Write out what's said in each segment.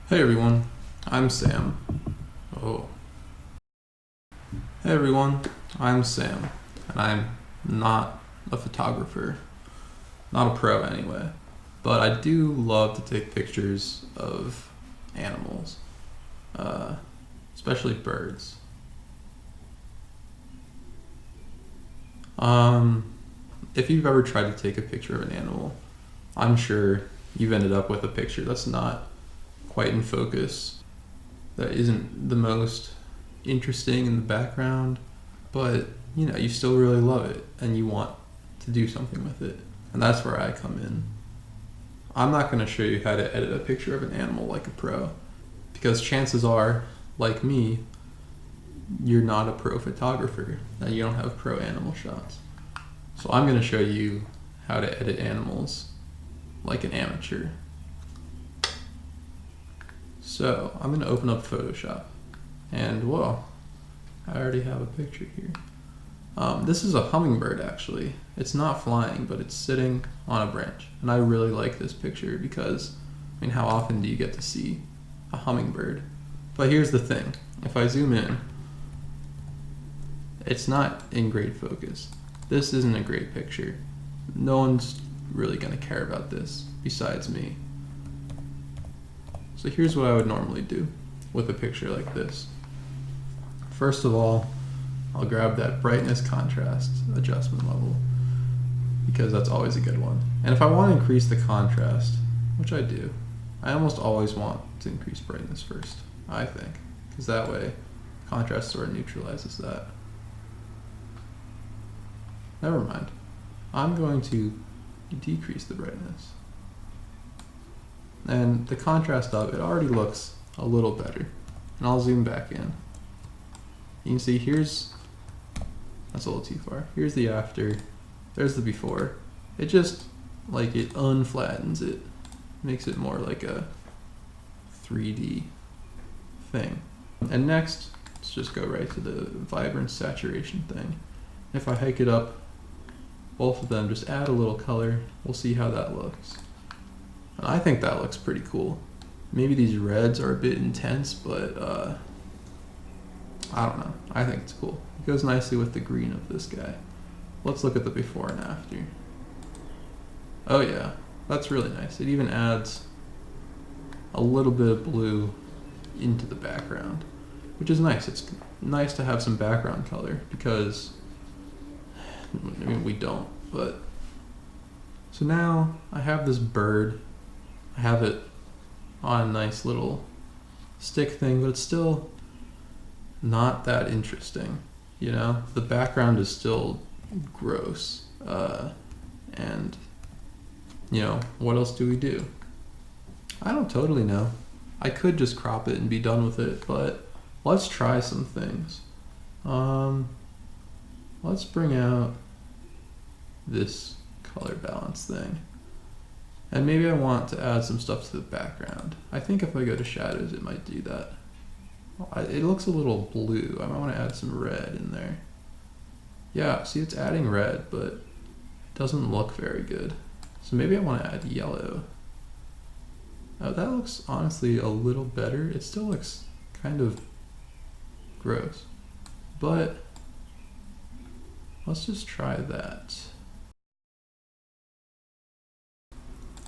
Hey everyone, I'm Sam. Oh. Hey everyone, I'm Sam, and I'm not a photographer, not a pro anyway, but I do love to take pictures of animals, uh, especially birds. Um, if you've ever tried to take a picture of an animal, I'm sure you've ended up with a picture that's not quite in focus, that isn't the most interesting in the background, but you still really love it and you want to do something with it. And that's where I come in. I'm not going to show you how to edit a picture of an animal like a pro, because chances are, like me, you're not a pro photographer and you don't have pro animal shots. So I'm going to show you how to edit animals like an amateur. So I'm going to open up Photoshop, and well, I already have a picture here. This is a hummingbird actually. It's not flying, but it's sitting on a branch. And I really like this picture because, how often do you get to see a hummingbird? But here's the thing. If I zoom in, it's not in great focus. This isn't a great picture. No one's really gonna care about this besides me. So here's what I would normally do with a picture like this. First of all, I'll grab that brightness contrast adjustment level, because that's always a good one. And if I want to increase the contrast, which I do, I almost always want to increase brightness first, I think, because that way contrast sort of neutralizes that. Never mind. I'm going to decrease the brightness. And the contrast of it already looks a little better. And I'll zoom back in. You can see that's a little too far. Here's the after, there's the before. It just, it unflattens it. Makes it more like a 3D thing. And next, let's just go right to the vibrance saturation thing. If I hike it up, both of them, just add a little color. We'll see how that looks. And I think that looks pretty cool. Maybe these reds are a bit intense, but I don't know. I think it's cool. It goes nicely with the green of this guy. Let's look at the before and after. Oh yeah, that's really nice. It even adds a little bit of blue into the background, which is nice. It's nice to have some background color because, we don't, but. So now I have this bird. I have it on a nice little stick thing, but it's still not that interesting. The background is still gross. And what else do we do? I don't totally know. I could just crop it and be done with it, but let's try some things. Let's bring out this color balance thing. And maybe I want to add some stuff to the background. I think if I go to shadows, it might do that. It looks a little blue. I might want to add some red in there. Yeah, see, it's adding red, but it doesn't look very good. So maybe I want to add yellow. Oh, that looks honestly a little better. It still looks kind of gross, but let's just try that.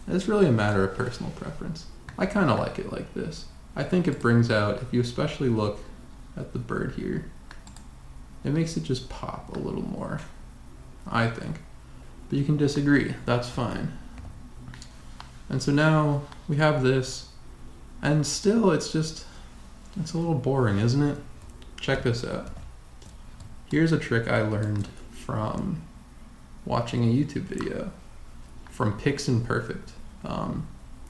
It's really a matter of personal preference. I kind of like it like this. I think it brings out, if you especially look at the bird here, it makes it just pop a little more, I think. But you can disagree, that's fine. And so now we have this, and still it's a little boring, isn't it? Check this out. Here's a trick I learned from watching a YouTube video from PixImperfect.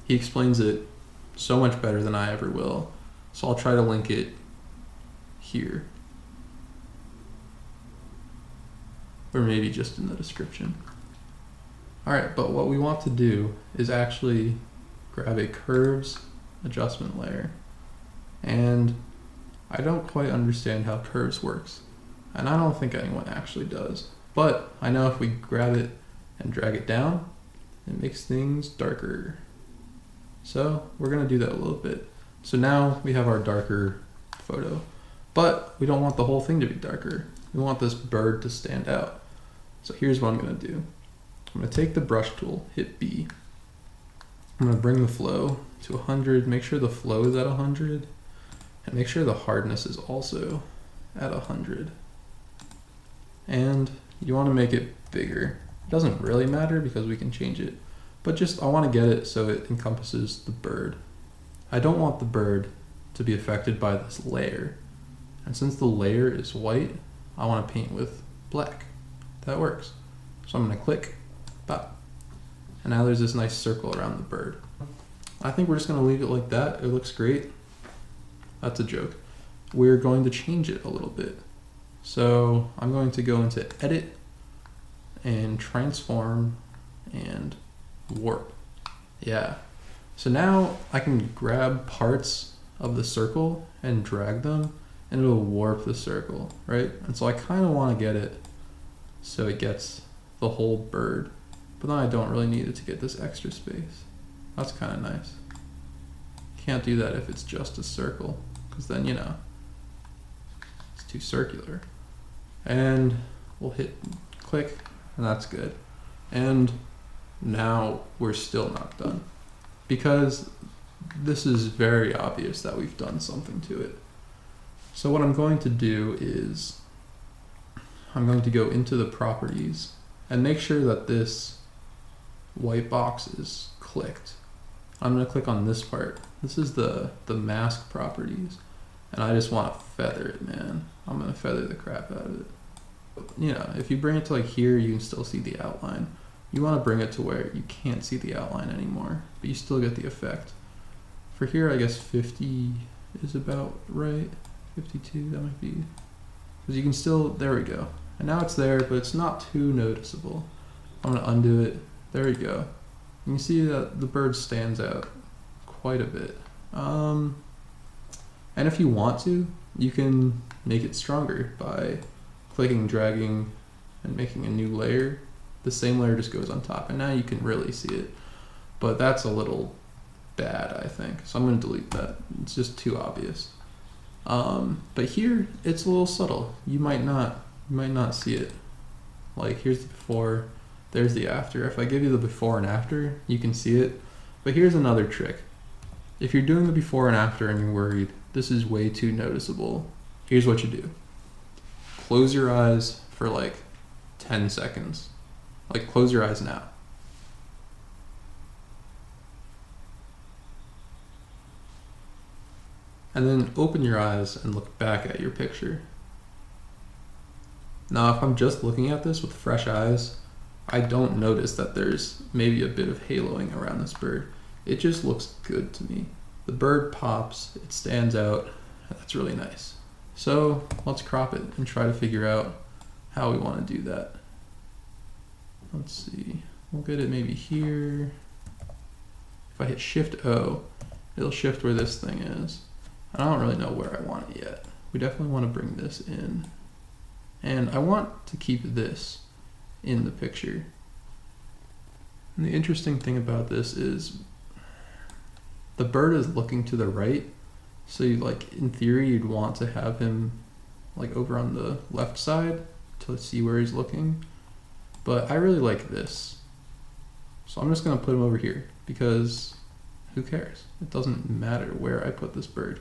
He explains it so much better than I ever will, so I'll try to link it here. or maybe just in the description. Alright, but what we want to do is actually grab a curves adjustment layer, and I don't quite understand how curves works, and I don't think anyone actually does, but I know if we grab it and drag it down, it makes things darker. So we're gonna do that a little bit. So now we have our darker photo, but we don't want the whole thing to be darker. We want this bird to stand out. So here's what I'm gonna do. I'm gonna take the brush tool, hit B. I'm gonna bring the flow to 100, make sure the flow is at 100, and make sure the hardness is also at 100. And you wanna make it bigger. It doesn't really matter because we can change it, but just I wanna get it so it encompasses the bird. I don't want the bird to be affected by this layer. And since the layer is white, I wanna paint with black. That works. So I'm gonna click, pop. And now there's this nice circle around the bird. I think we're just gonna leave it like that. It looks great. That's a joke. We're going to change it a little bit. So I'm going to go into edit and transform and warp. Yeah. So now I can grab parts of the circle and drag them and it'll warp the circle, right? And so I kind of want to get it so it gets the whole bird, but then I don't really need it to get this extra space. That's kind of nice. Can't do that if it's just a circle, because then, you know, it's too circular. And we'll hit click, and that's good. And now we're still not done, because this is very obvious that we've done something to it. So what I'm going to do is I'm going to go into the properties and make sure that this white box is clicked. I'm going to click on this part. This is the mask properties, and I just want to feather it, man. I'm going to feather the crap out of it. You know, if you bring it to like here, you can still see the outline. You want to bring it to where you can't see the outline anymore, but you still get the effect. For here, I guess 50 is about right. 52, that might be. Because you can still, there we go. And now it's there, but it's not too noticeable. I'm gonna undo it. There we go. You can see that the bird stands out quite a bit. And if you want to, you can make it stronger by clicking, dragging, and making a new layer. The same layer just goes on top, and now you can really see it. But that's a little bad, I think. So I'm gonna delete that. It's just too obvious. But here, it's a little subtle. You might not see it. Like here's the before, there's the after. If I give you the before and after, you can see it. But here's another trick. If you're doing the before and after and you're worried, this is way too noticeable, here's what you do. Close your eyes for like 10 seconds. Like close your eyes now. And then open your eyes and look back at your picture. Now, if I'm just looking at this with fresh eyes, I don't notice that there's maybe a bit of haloing around this bird. It just looks good to me. The bird pops, it stands out, and that's really nice. So let's crop it and try to figure out how we want to do that. Let's see, we'll get it maybe here. If I hit Shift O, it'll shift where this thing is. I don't really know where I want it yet. We definitely want to bring this in. And I want to keep this in the picture. And the interesting thing about this is the bird is looking to the right. So you, like, in theory, you'd want to have him like over on the left side to see where he's looking. But I really like this. So I'm just gonna put him over here because who cares? It doesn't matter where I put this bird.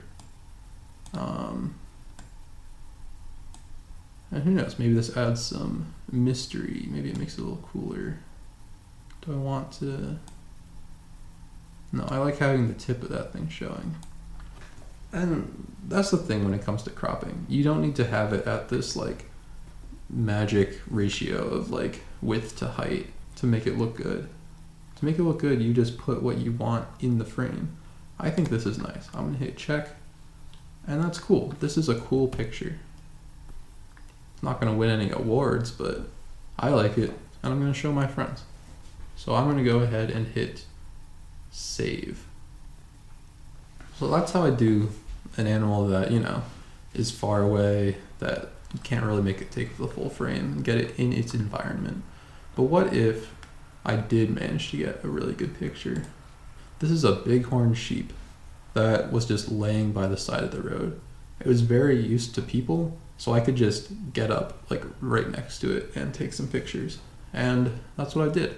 And who knows, maybe this adds some mystery. Maybe it makes it a little cooler. Do I want to? No, I like having the tip of that thing showing. And that's the thing when it comes to cropping. You don't need to have it at this like magic ratio of like width to height to make it look good. To make it look good, you just put what you want in the frame. I think this is nice. I'm gonna hit check, and that's cool. This is a cool picture. It's not gonna win any awards, but I like it, and I'm going to show my friends. So I'm going to go ahead and hit save. So that's how I do an animal that, you know, is far away, that you can't really make it take the full frame and get it in its environment. But what if I did manage to get a really good picture? This is a bighorn sheep that was just laying by the side of the road. It was very used to people, so I could just get up like right next to it and take some pictures. And that's what I did.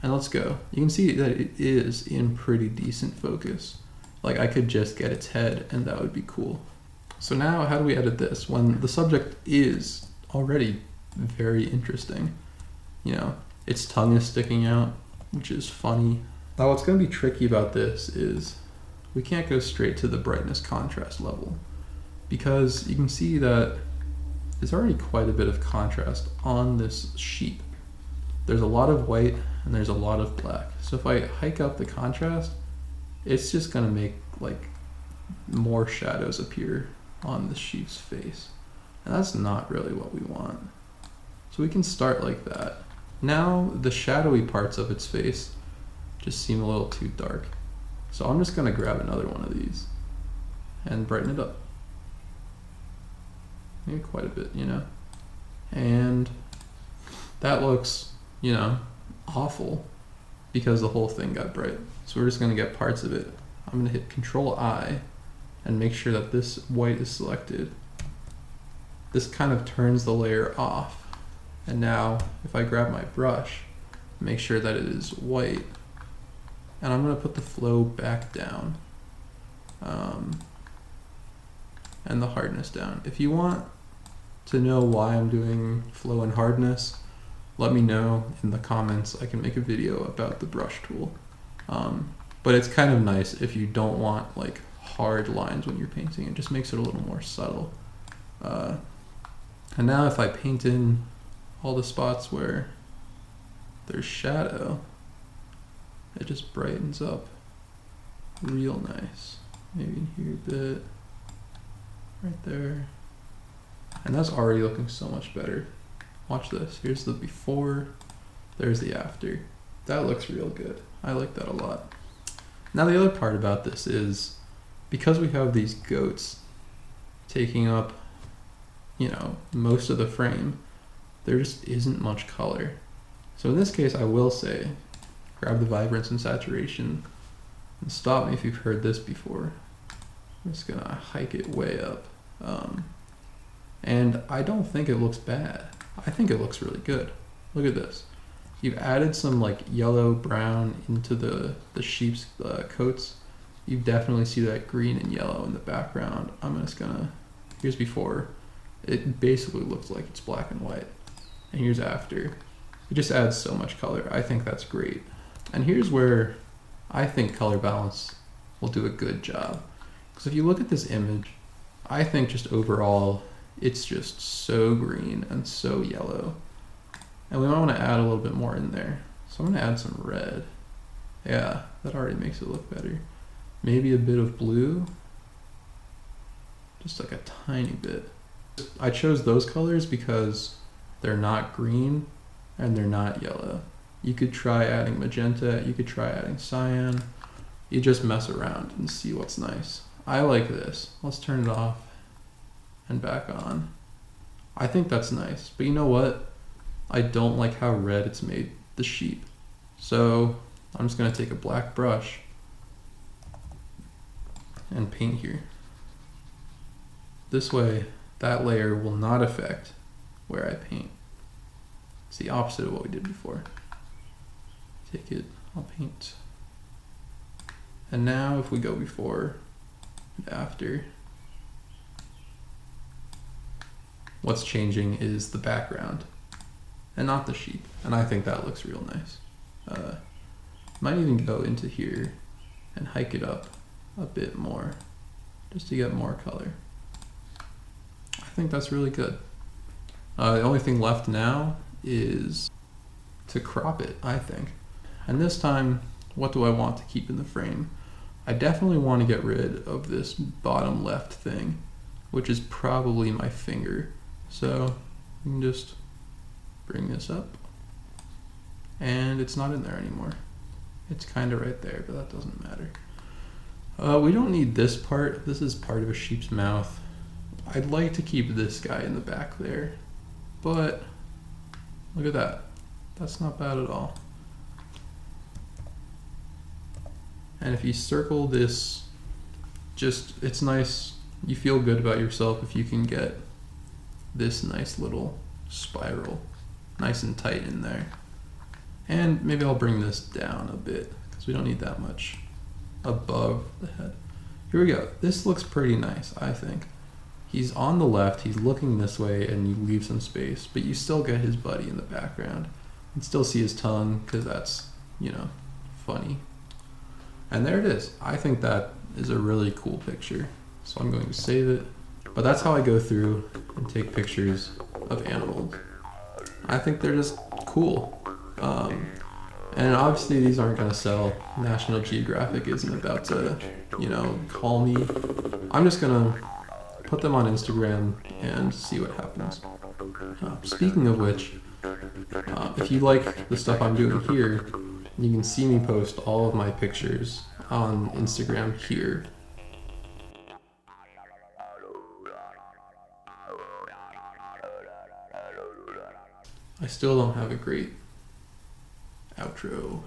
And let's go. You can see that it is in pretty decent focus. Like I could just get its head and that would be cool. So now how do we edit this when the subject is already very interesting? You know, its tongue is sticking out, which is funny. Now what's going to be tricky about this is we can't go straight to the brightness contrast level because you can see that there's already quite a bit of contrast on this sheep. There's a lot of white and there's a lot of black. So if I hike up the contrast, it's just going to make like more shadows appear on the sheep's face. And that's not really what we want. So we can start like that. Now the shadowy parts of its face just seem a little too dark. So I'm just gonna grab another one of these and brighten it up. Maybe quite a bit, you know? And that looks, you know, awful because the whole thing got bright. So we're just gonna get parts of it. I'm gonna hit Control I and make sure that this white is selected. This kind of turns the layer off. And now if I grab my brush, make sure that it is white, and I'm gonna put the flow back down and the hardness down. If you want to know why I'm doing flow and hardness, let me know in the comments. I can make a video about the brush tool. But it's kind of nice if you don't want like hard lines when you're painting. It just makes it a little more subtle. And now if I paint in all the spots where there's shadow, it just brightens up real nice. Maybe in here a bit, right there. And that's already looking so much better. Watch this, here's the before, there's the after. That looks real good. I like that a lot. Now the other part about this is, because we have these goats taking up, you know, most of the frame, there just isn't much color. So in this case, I will say, grab the vibrance and saturation, and stop me if you've heard this before. I'm just gonna hike it way up. And I don't think it looks bad. I think it looks really good. Look at this. You've added some like yellow brown into the sheep's coats. You definitely see that green and yellow in the background. I'm just gonna, here's before. It basically looks like it's black and white. And here's after. It just adds so much color. I think that's great. And here's where I think color balance will do a good job. Because if you look at this image, I think just overall, it's just so green and so yellow. And we might want to add a little bit more in there. So I'm going to add some red. Yeah, that already makes it look better. Maybe a bit of blue. Just like a tiny bit. I chose those colors because they're not green and they're not yellow. You could try adding magenta, you could try adding cyan. You just mess around and see what's nice. I like this. Let's turn it off and back on. I think that's nice, but you know what? I don't like how red it's made the sheep. So I'm just gonna take a black brush and paint here. This way, that layer will not affect where I paint. It's the opposite of what we did before. Take it, I'll paint. And now if we go before and after, what's changing is the background and not the sheep. And I think that looks real nice. Might even go into here and hike it up a bit more just to get more color. I think that's really good. The only thing left now is to crop it, I think. And this time, what do I want to keep in the frame? I definitely want to get rid of this bottom left thing, which is probably my finger. So you can just bring this up. And it's not in there anymore. It's kind of right there, but that doesn't matter. We don't need this part. This is part of a sheep's mouth. I'd like to keep this guy in the back there, but look at that. That's not bad at all. And if you circle this, it's nice. You feel good about yourself if you can get this nice little spiral nice and tight in there. And maybe I'll bring this down a bit because we don't need that much above the head. Here we go. This looks pretty nice, I think. He's on the left, he's looking this way, and you leave some space, but you still get his buddy in the background. You can still see his tongue because that's, you know, funny. And there it is. I think that is a really cool picture. So I'm going to save it. But that's how I go through and take pictures of animals. I think they're just cool. And obviously these aren't going to sell. National Geographic isn't about to, you know, call me. I'm just going to put them on Instagram and see what happens. Speaking of which, if you like the stuff I'm doing here, you can see me post all of my pictures on Instagram here. I still don't have a great outro.